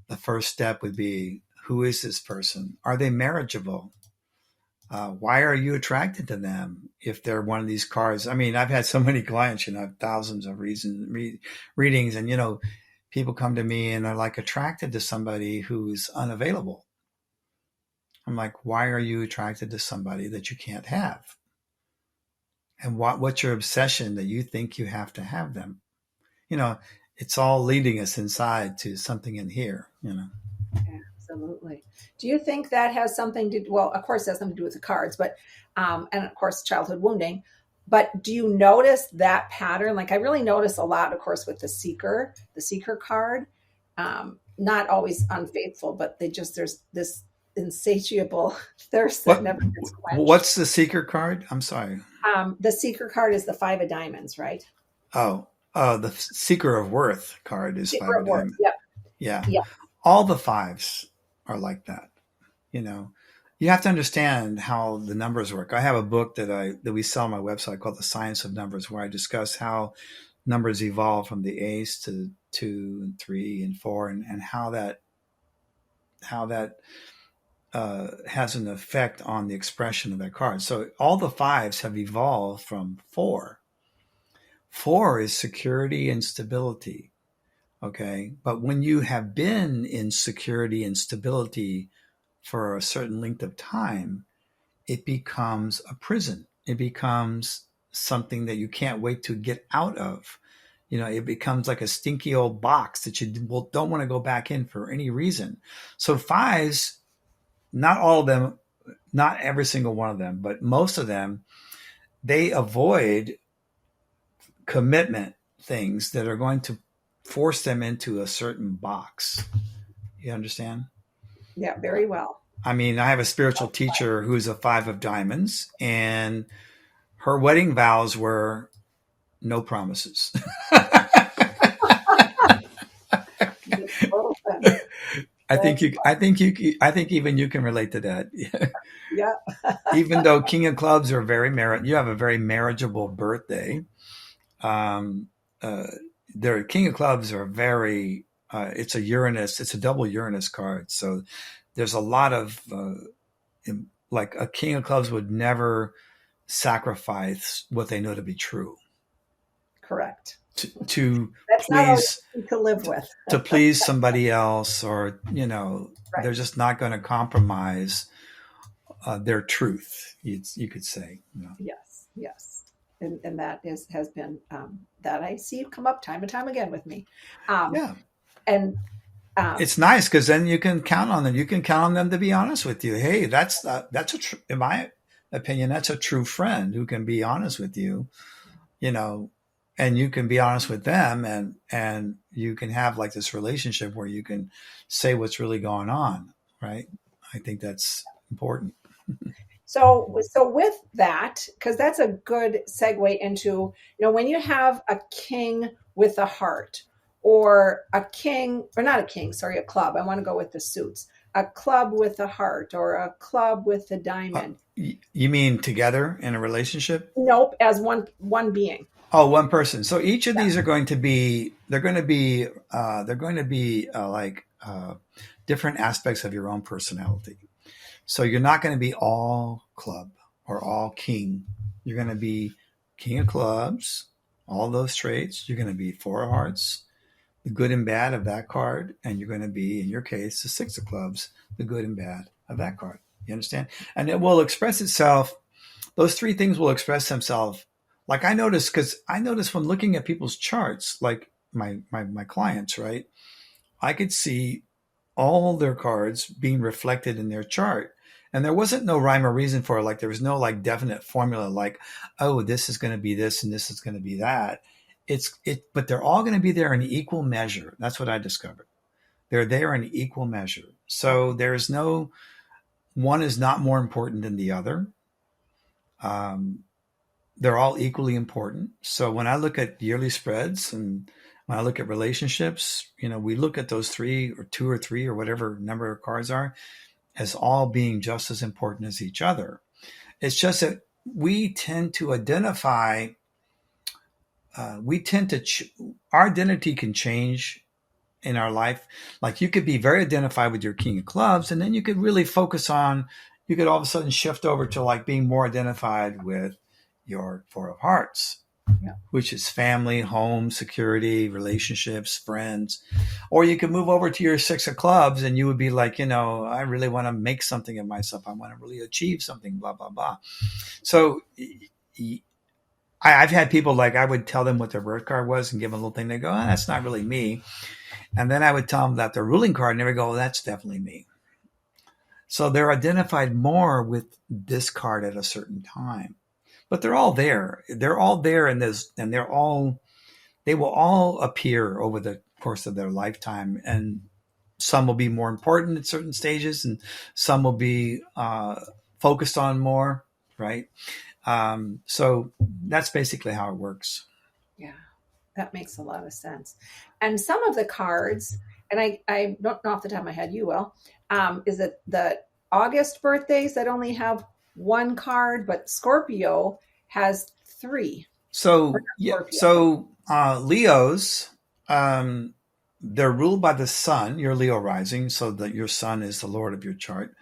the first step would be, who is this person? Are they marriageable? Why are you attracted to them if they're one of these cards? I mean, I've had so many clients, thousands of readings, and people come to me and are like attracted to somebody who's unavailable. I'm like, why are you attracted to somebody that you can't have? And what's your obsession that you think you have to have them? It's all leading us inside to something in here. Absolutely. Do you think that has something to do, well, of course, it has something to do with the cards, but, and of course, childhood wounding. But do you notice that pattern? Like I really notice a lot, of course, with the seeker card, not always unfaithful, but there's this insatiable thirst that never gets quenched. What's the seeker card? I'm sorry. The seeker card is the 5 of diamonds, right? Oh, the seeker of worth card is Seeker 5 of worth. diamonds. Yep. Yeah. All the 5s are like that. You have to understand how the numbers work. I have a book that we sell on my website called The Science of Numbers, where I discuss how numbers evolve from the ace to 2 and 3 and 4, and how that has an effect on the expression of that card. So all the 5s have evolved from 4. 4 is security and stability. Okay. But when you have been in security and stability for a certain length of time, it becomes a prison. It becomes something that you can't wait to get out of. It becomes like a stinky old box that you don't want to go back in for any reason. So 5s, not all of them, not every single one of them, but most of them, they avoid commitment things that are going to force them into a certain box. You understand? Yeah, very well. I mean, I have a spiritual teacher who's a 5 of diamonds, and her wedding vows were no promises. I think even you can relate to that. Yeah. Even though King of Clubs are you have a very marriageable birthday. Their King of Clubs are very, it's a double Uranus card. So there's a lot of, like a King of Clubs would never sacrifice what they know to be true. Correct. To That's please, not to live with. to please somebody else, or, Right. They're just not going to compromise their truth, you could say. Yes. And that has been, that I see come up time and time again with me. And it's nice because then you can count on them. You can count on them to be honest with you. Hey, in my opinion, that's a true friend who can be honest with you, and you can be honest with them, and you can have like this relationship where you can say what's really going on. Right. I think that's important. So with that, because that's a good segue into, when you have a king with a heart, or a club. I want to go with the suits. A club with a heart, or a club with a diamond. You mean together in a relationship? Nope, as one being. Oh, one person. So each of these are going to be, like different aspects of your own personality. So you're not going to be all club or all king. You're going to be King of Clubs, all those traits. You're going to be 4 of Hearts, the good and bad of that card. And you're going to be, in your case, the 6 of Clubs, the good and bad of that card. You understand? And it will express itself. Those 3 things will express themselves. Like I noticed when looking at people's charts, like my clients, right? I could see all their cards being reflected in their chart. And there wasn't no rhyme or reason for it. Like there was no like definite formula like, oh, this is going to be this and this is going to be that. But they're all going to be there in equal measure. That's what I discovered. They're there in equal measure. So there's no, one is not more important than the other. They're all equally important. So when I look at yearly spreads and when I look at relationships, we look at those 3 or 2 or 3 or whatever number of cards are as all being just as important as each other. It's just that we tend to identify, our identity can change in our life. Like you could be very identified with your King of Clubs, and then you could really focus on, you could all of a sudden shift over to like being more identified with your Four of Hearts, Yeah. which is family, home, security, relationships, friends. Or you could move over to your Six of Clubs and you would be like, I really want to make something of myself. I want to really achieve something, blah, blah, blah. So I've had people like, I would tell them what their birth card was and give them a little thing. They go, that's not really me. And then I would tell them that their ruling card and they would go, that's definitely me. So they're identified more with this card at a certain time. But they're all there. They're all there in this, and they will all appear over the course of their lifetime. And some will be more important at certain stages, and some will be focused on more, right? So that's basically how it works. Yeah, that makes a lot of sense. And some of the cards, and I don't know off the top of my head, you will, is it the August birthdays that only have one card, but Scorpio has three. So Scorpio. Leos, they're ruled by the sun. You're Leo rising, so that your sun is the lord of your chart.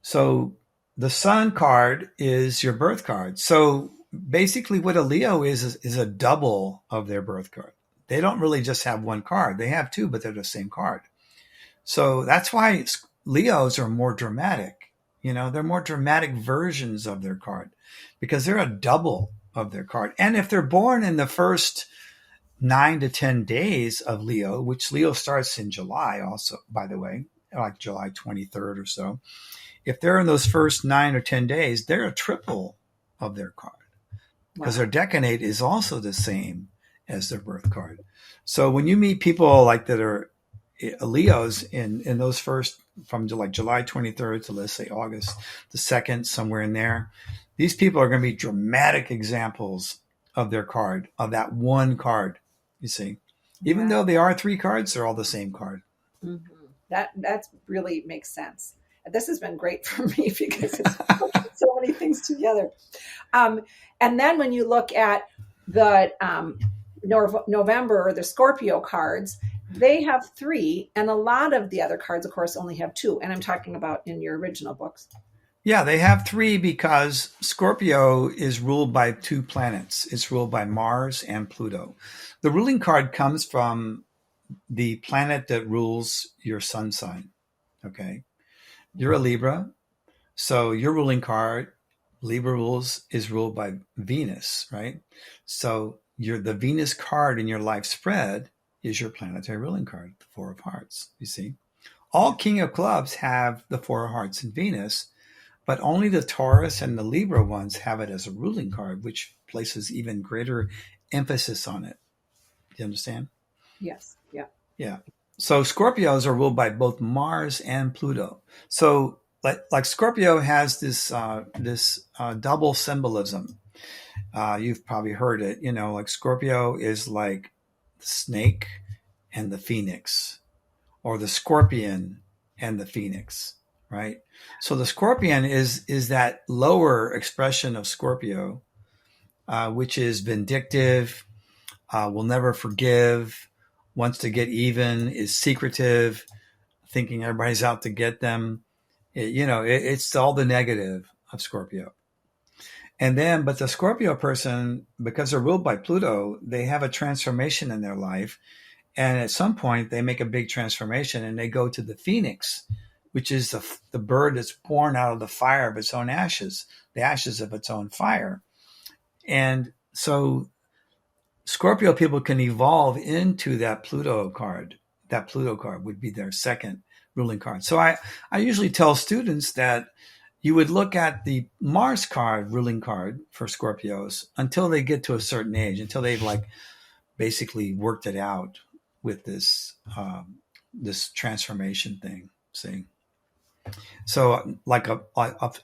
So the sun card is your birth card. So basically, what a Leo is a double of their birth card. They don't really just have one card. They have two, but they're the same card. So that's why Leos are more dramatic. They're more dramatic versions of their card because they're a double of their card. And if they're born in the first 9 to 10 days of Leo, which Leo starts in July also, by the way, like July 23rd or so, if they're in those first 9 or 10 days, they're a triple of their card because their decade is also the same as their birth card. So when you meet people like that are Leos in those first, from like July 23rd to, let's say, August the 2nd, somewhere in there, these people are going to be dramatic examples of their card, of that one card, you see. Even though they are three cards, they're all the same card. Mm-hmm. That really makes sense. This has been great for me because it's putting so many things together. And then when you look at the November or the Scorpio cards, they have three, and a lot of the other cards, of course, only have two. And I'm talking about in your original books. Yeah, they have three because Scorpio is ruled by two planets. It's ruled by Mars and Pluto. The ruling card comes from the planet that rules your sun sign. Okay. You're a Libra. So your ruling card, Libra is ruled by Venus, right? So the Venus card in your life spread is your planetary ruling card, the Four of Hearts, you see. All King of Clubs have the Four of Hearts in Venus, but only the Taurus and the Libra ones have it as a ruling card, which places even greater emphasis on it. Do you understand? Yes. Yeah. Yeah. So Scorpios are ruled by both Mars and Pluto. So like Scorpio has this double symbolism. You've probably heard it. Like Scorpio is like the snake and the phoenix, or the scorpion and the phoenix, right? So the scorpion is that lower expression of Scorpio, which is vindictive, will never forgive, wants to get even, is secretive, thinking everybody's out to get them. It's all the negative of Scorpio. But the Scorpio person, because they're ruled by Pluto, they have a transformation in their life. And at some point, they make a big transformation and they go to the phoenix, which is the bird that's born out of the fire of its own ashes, the ashes of its own fire. And so Scorpio people can evolve into that Pluto card. That Pluto card would be their second ruling card. So I usually tell students that you would look at the Mars card, ruling card for Scorpios, until they get to a certain age, until they've basically worked it out with this transformation thing. See, so like a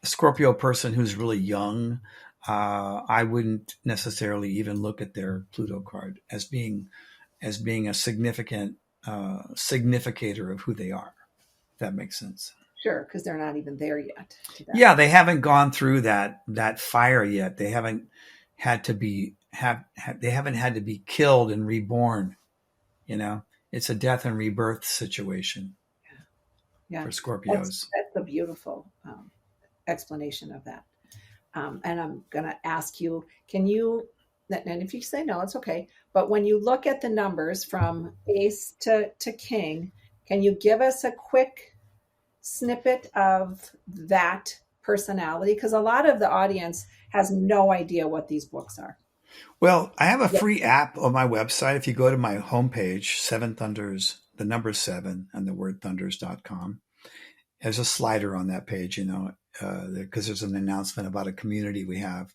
Scorpio person who's really young, I wouldn't necessarily even look at their Pluto card as being a significant significator of who they are. If that makes sense. Sure, because they're not even there yet. Yeah, they haven't gone through that fire yet. They haven't had to be they haven't had to be killed and reborn. It's a death and rebirth situation. Yeah. For Scorpios. That's a beautiful explanation of that. And I'm going to ask you, can you, and if you say no, it's okay. But when you look at the numbers from ace to king, can you give us a quick snippet of that personality? Because a lot of the audience has no idea what these books are. Well, I have a Yeah. free app on my website. If you go to my homepage, Seven Thunders, the number seven and the word thunders.com, there's a slider on that page, because there's an announcement about a community we have.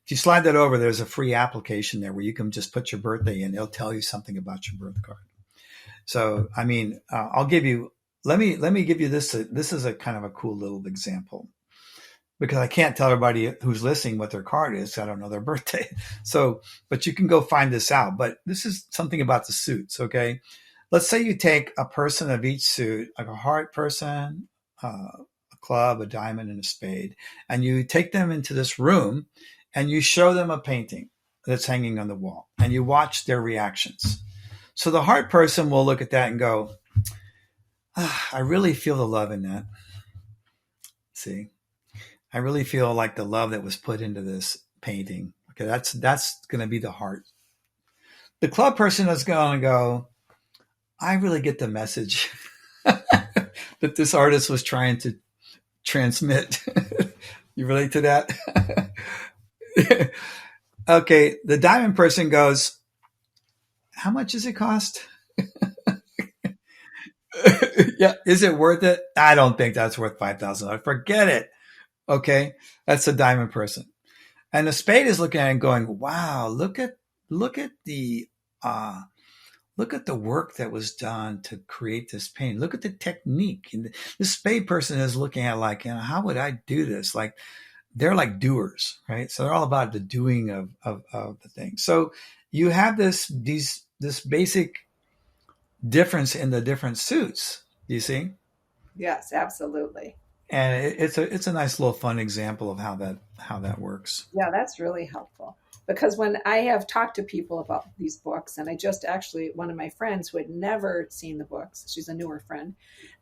If you slide that over, there's a free application there where you can just put your birthday in. It'll tell you something about your birth card. So, I mean, I'll give you, let me give you this. This is a kind of a cool little example, because I can't tell everybody who's listening what their card is. I don't know their birthday. So, but you can go find this out. But this is something about the suits. Okay. Let's say you take a person of each suit, like a heart person, a club, a diamond, and a spade, and you take them into this room and you show them a painting that's hanging on the wall and you watch their reactions. So the heart person will look at that and go, I really feel the love in that. See, I really feel like the love that was put into this painting. Okay, that's going to be the heart. The club person is going to go, I really get the message that this artist was trying to transmit. You relate to that? Okay, the diamond person goes, how much does it cost? Yeah, is it worth it? I don't think that's worth $5,000. Forget it. Okay, that's the diamond person. And the spade is looking at it and going, wow, look at the look at the work that was done to create this painting. Look at the technique. And the spade person is looking at like, how would I do this? Like, they're like doers, right? So they're all about the doing of the thing. So you have this basic difference in the different suits, you see? Yes, absolutely. And it's a nice little fun example of how that works. Yeah, that's really helpful. Because when I have talked to people about these books, and I just actually, one of my friends who had never seen the books, she's a newer friend,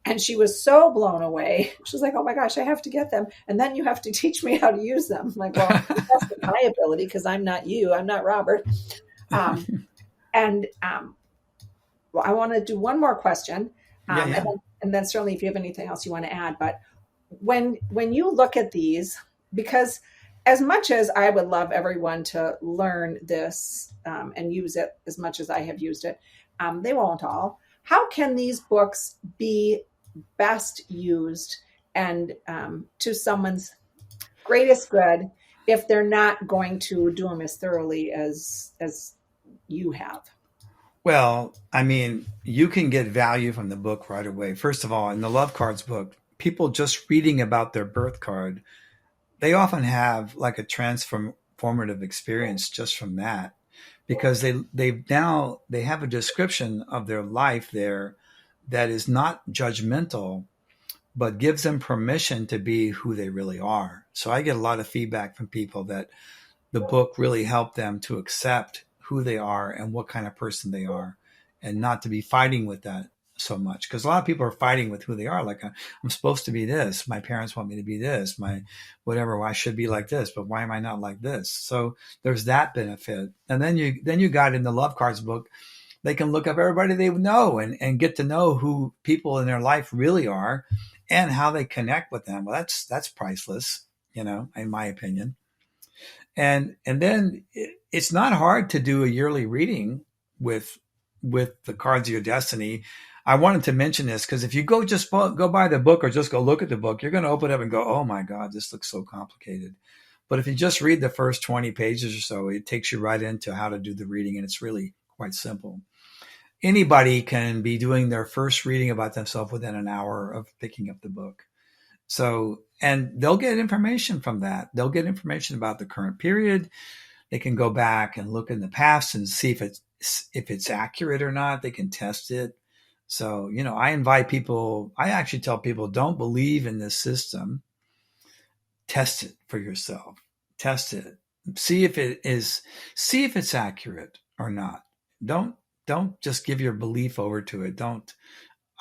and she was so blown away. She's like, oh my gosh, I have to get them. And then you have to teach me how to use them. I'm like, well, that's my ability because I'm not you. I'm not Robert. Well, I want to do one more question. Yeah. And then certainly if you have anything else you want to add. But when you look at these, because as much as I would love everyone to learn this and use it as much as I have used it, they won't all. How can these books be best used and to someone's greatest good if they're not going to do them as thoroughly as you have? Well, I mean, you can get value from the book right away. First of all, in the Love Cards book, people just reading about their birth card, they often have like a transformative experience just from that, because they have a description of their life there that is not judgmental, but gives them permission to be who they really are. So I get a lot of feedback from people that the book really helped them to accept who they are and what kind of person they are, and not to be fighting with that so much. Because a lot of people are fighting with who they are. Like, I'm supposed to be this. My parents want me to be this. My whatever. I should be like this, but why am I not like this? So there's that benefit. And then you got in the Love Cards book, they can look up everybody they know and get to know who people in their life really are and how they connect with them. Well, that's priceless, in my opinion. And then it's not hard to do a yearly reading with the cards of your destiny. I wanted to mention this because if you go buy the book or just go look at the book, you're going to open it up and go, oh my God, this looks so complicated. But if you just read the first 20 pages or so, it takes you right into how to do the reading. And it's really quite simple. Anybody can be doing their first reading about themselves within an hour of picking up the book. So, and they'll get information from that. They'll get information about the current period. They can go back and look in the past and see if it's accurate or not. They can test it. So, I actually tell people, don't believe in this system. Test it for yourself. Test it. See if it's accurate or not. Don't just give your belief over to it.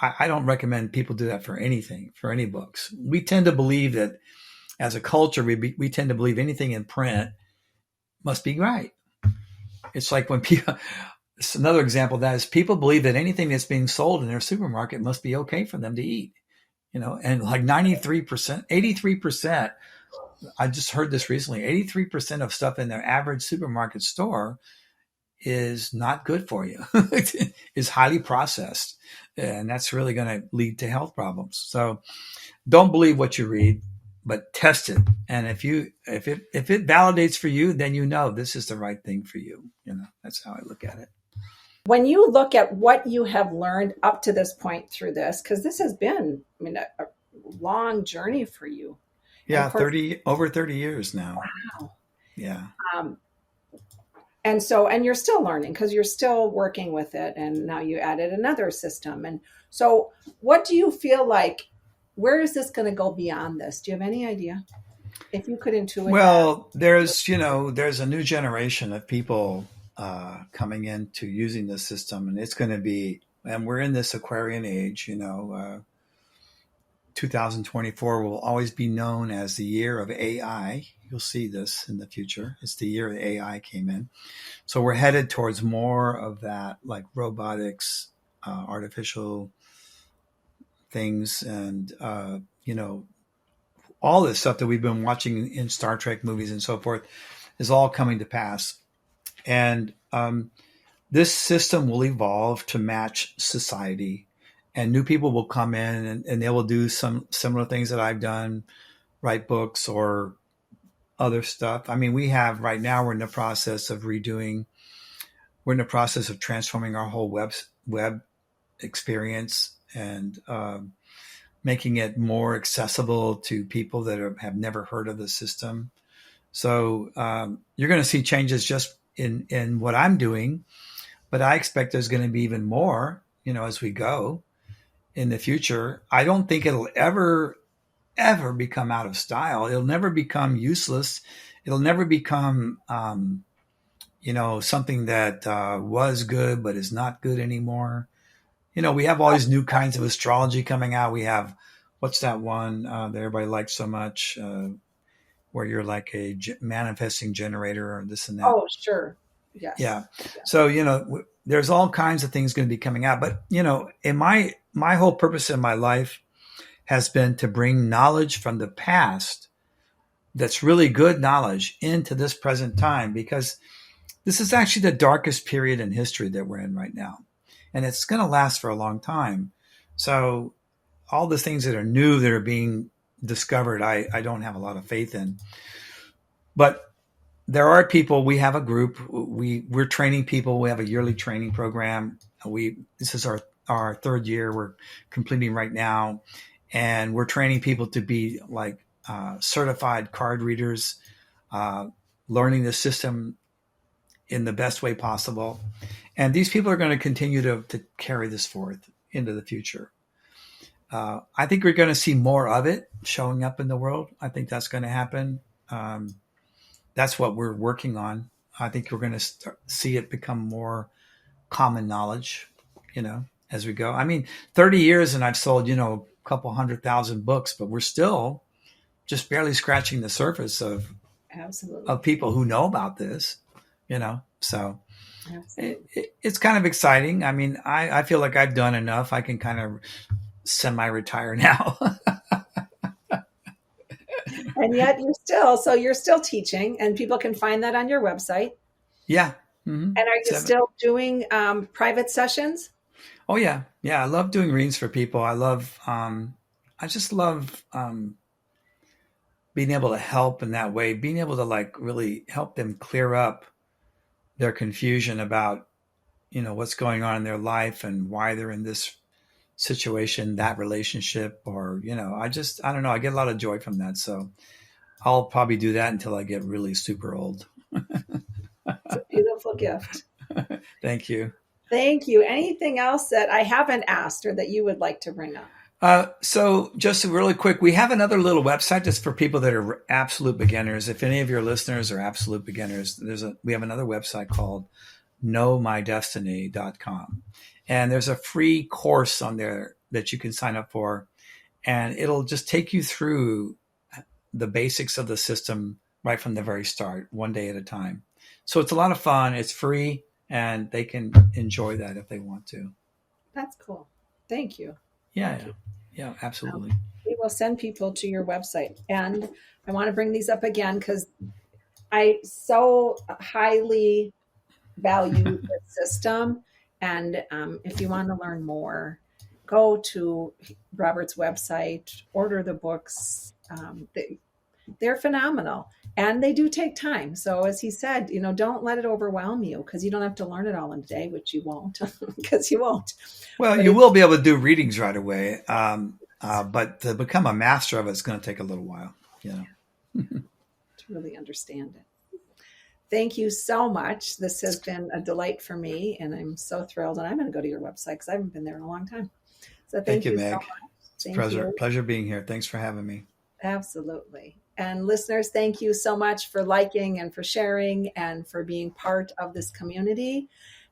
I don't recommend people do that for anything, for any books. We tend to believe that as a culture, we tend to believe anything in print must be right. It's like when people, it's another example of that is people believe that anything that's being sold in their supermarket must be okay for them to eat, and like 93%, 83%, I just heard this recently, 83% of stuff in their average supermarket store is not good for you, is highly processed. And that's really going to lead to health problems. So don't believe what you read, but test it. And if it validates for you, then this is the right thing for you. That's how I look at it. When you look at what you have learned up to this point through this, because this has been, a long journey for you. Yeah, over 30 years now. Wow. Yeah. And you're still learning because you're still working with it. And now you added another system. And so what do you feel like, where is this going to go beyond this? Do you have any idea? If you could intuit. Well, there's a new generation of people coming into using this system, and it's going to be, and we're in this Aquarian age, 2024 will always be known as the year of AI. You'll see this in the future. It's the year that AI came in. So we're headed towards more of that, like robotics, artificial things, and, all this stuff that we've been watching in Star Trek movies and so forth is all coming to pass. And this system will evolve to match society. And new people will come in and they will do some similar things that I've done, write books or other stuff. We have right now, we're in the process of transforming our whole web experience and making it more accessible to people that have never heard of the system. So you're going to see changes just in what I'm doing, but I expect there's going to be even more, as we go in the future. I don't think it'll ever become out of style. It'll never become useless. It'll never become, something that was good but is not good anymore. We have all these new kinds of astrology coming out. We have, what's that one that everybody likes so much, where you're like a manifesting generator or this and that. Oh, sure. Yes. Yeah. So, there's all kinds of things going to be coming out. But, in my whole purpose in my life has been to bring knowledge from the past that's really good knowledge into this present time, because this is actually the darkest period in history that we're in right now. And it's going to last for a long time. So all the things that are new that are being discovered, I don't have a lot of faith in. But there are people, we have a group, we're training people. We have a yearly training program. This is our third year we're completing right now. And we're training people to be like certified card readers, learning the system in the best way possible. And these people are going to continue to carry this forth into the future. I think we're going to see more of it showing up in the world. I think that's going to happen. That's what we're working on. I think we're going to see it become more common knowledge, as we go. 30 years and I've sold, a couple 100,000 books, but we're still just barely scratching the surface of people who know about this, so it's kind of exciting. I feel like I've done enough. I can kind of semi-retire now. And yet you're still teaching, and people can find that on your website. Yeah. Mm-hmm. And are you still doing private sessions? Oh yeah. Yeah. I love doing readings for people. I just love being able to help in that way, being able to like really help them clear up their confusion about, what's going on in their life and why they're in this situation, that relationship, or, I don't know. I get a lot of joy from that. So I'll probably do that until I get really super old. It's a beautiful gift. Thank you. Thank you. Anything else that I haven't asked or that you would like to bring up? So just really quick, we have another little website just for people that are absolute beginners. If any of your listeners are absolute beginners, we have another website called knowmydestiny.com. And there's a free course on there that you can sign up for. And it'll just take you through the basics of the system right from the very start, one day at a time. So it's a lot of fun. It's free, and they can enjoy that if they want to. That's cool. Thank you. Yeah, yeah, absolutely. We will send people to your website. And I want to bring these up again because I so highly value the system. And if you want to learn more, go to Robert's website, order the books. They're phenomenal, and they do take time. So as he said, don't let it overwhelm you, because you don't have to learn it all in a day, which you won't, because you won't. Well, But you will be able to do readings right away. But to become a master of it is going to take a little while, to really understand it. Thank you so much. This has been a delight for me, and I'm so thrilled. And I'm going to go to your website because I haven't been there in a long time. So thank you, Meg. so much. It's a pleasure being here. Thanks for having me. Absolutely. And listeners, thank you so much for liking and for sharing and for being part of this community,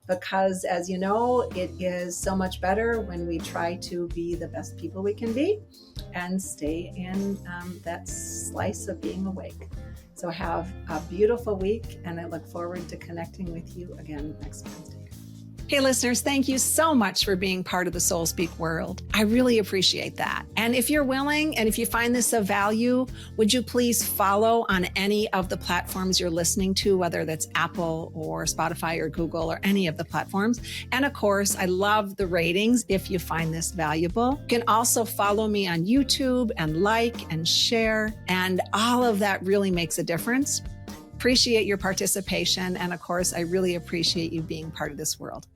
because as you know, it is so much better when we try to be the best people we can be and stay in that slice of being awake. So have a beautiful week, and I look forward to connecting with you again next Wednesday. Hey, listeners, thank you so much for being part of the Soul Speak world. I really appreciate that. And if you're willing, and if you find this of value, would you please follow on any of the platforms you're listening to, whether that's Apple or Spotify or Google or any of the platforms. And of course, I love the ratings if you find this valuable. You can also follow me on YouTube and like and share, and all of that really makes a difference. Appreciate your participation. And of course, I really appreciate you being part of this world.